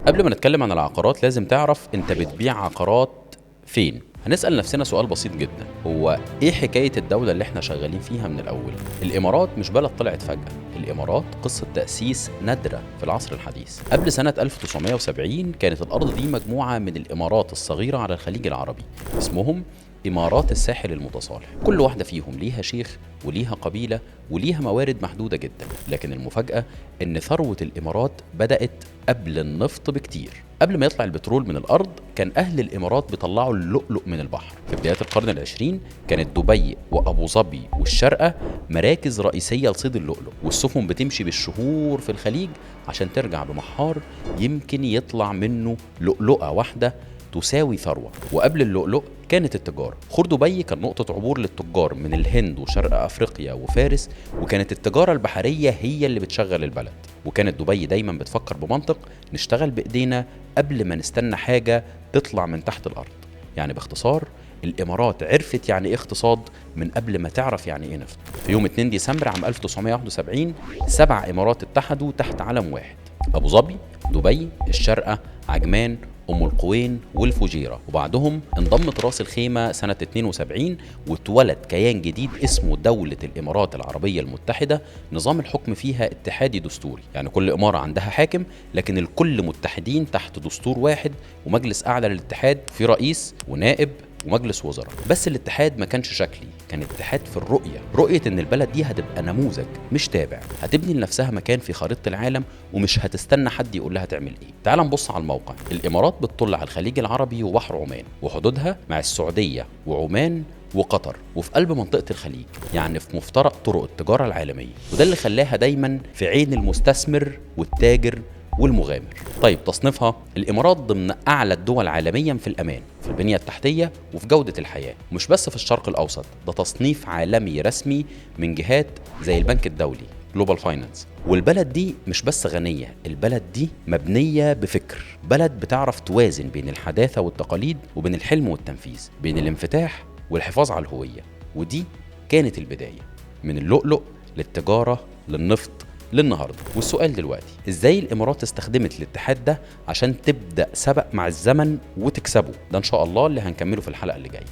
قبل ما نتكلم عن العقارات لازم تعرف انت بتبيع عقارات فين. هنسأل نفسنا سؤال بسيط جدا، هو ايه حكاية الدولة اللي احنا شغالين فيها من الأول؟ الإمارات مش بلد طلعت فجأة، الإمارات قصة تأسيس نادرة في العصر الحديث. قبل سنة 1970 كانت الأرض دي مجموعة من الإمارات الصغيرة على الخليج العربي، اسمهم إمارات الساحل المتصالح. كل واحدة فيهم ليها شيخ وليها قبيلة وليها موارد محدودة جدا، لكن المفاجأة إن ثروة الإمارات بدأت قبل النفط بكتير. قبل ما يطلع البترول من الأرض كان أهل الإمارات بيطلعوا اللؤلؤ من البحر. في بداية القرن العشرين كانت دبي وأبو ظبي والشارقة مراكز رئيسية لصيد اللؤلؤ، والسفن بتمشي بالشهور في الخليج عشان ترجع بمحار يمكن يطلع منه لؤلؤة واحدة تساوي ثروة. وقبل اللؤلؤ كانت التجارة. خور دبي كان نقطة عبور للتجار من الهند وشرق أفريقيا وفارس، وكانت التجارة البحرية هي اللي بتشغل البلد. وكانت دبي دايما بتفكر بمنطق، نشتغل بإيدينا قبل ما نستنى حاجة تطلع من تحت الأرض. يعني باختصار الإمارات عرفت يعني إيه اقتصاد من قبل ما تعرف يعني إيه نفط. في يوم 2 ديسمبر عام 1971 7 إمارات اتحدوا تحت علم واحد: أبو ظبي، دبي، الشارقة، عجمان، أم القوين والفجيرة. وبعدهم انضمت راس الخيمة سنة 72 واتولد كيان جديد اسمه دولة الإمارات العربية المتحدة. نظام الحكم فيها اتحادي دستوري، يعني كل إمارة عندها حاكم لكن الكل متحدين تحت دستور واحد ومجلس أعلى للاتحاد، في رئيس ونائب ومجلس وزراء. بس الاتحاد ما كانش شكلي، كان اتحاد في رؤية ان البلد دي هتبقى نموذج مش تابع، هتبني لنفسها مكان في خريطة العالم ومش هتستنى حد يقول لها تعمل ايه. تعال نبص على الموقع. الامارات بتطل على الخليج العربي وبحر عمان، وحدودها مع السعودية وعمان وقطر، وفي قلب منطقة الخليج، يعني في مفترق طرق التجارة العالمية. وده اللي خلاها دايما في عين المستثمر والتاجر والمغامر. طيب تصنيفها: الامارات ضمن اعلى الدول عالميا في الامان، في البنيه التحتيه، وفي جوده الحياه، مش بس في الشرق الاوسط، ده تصنيف عالمي رسمي من جهات زي البنك الدولي جلوبال فاينانس. والبلد دي مش بس غنيه، البلد دي مبنيه بفكر، بلد بتعرف توازن بين الحداثه والتقاليد وبين الحلم والتنفيذ، بين الانفتاح والحفاظ على الهويه. ودي كانت البدايه، من اللؤلؤ للتجاره للنفط للنهارده. والسؤال دلوقتي: ازاي الامارات استخدمت الاتحاد ده عشان تبدا سبق مع الزمن وتكسبه؟ ده ان شاء الله اللي هنكمله في الحلقه اللي جايه.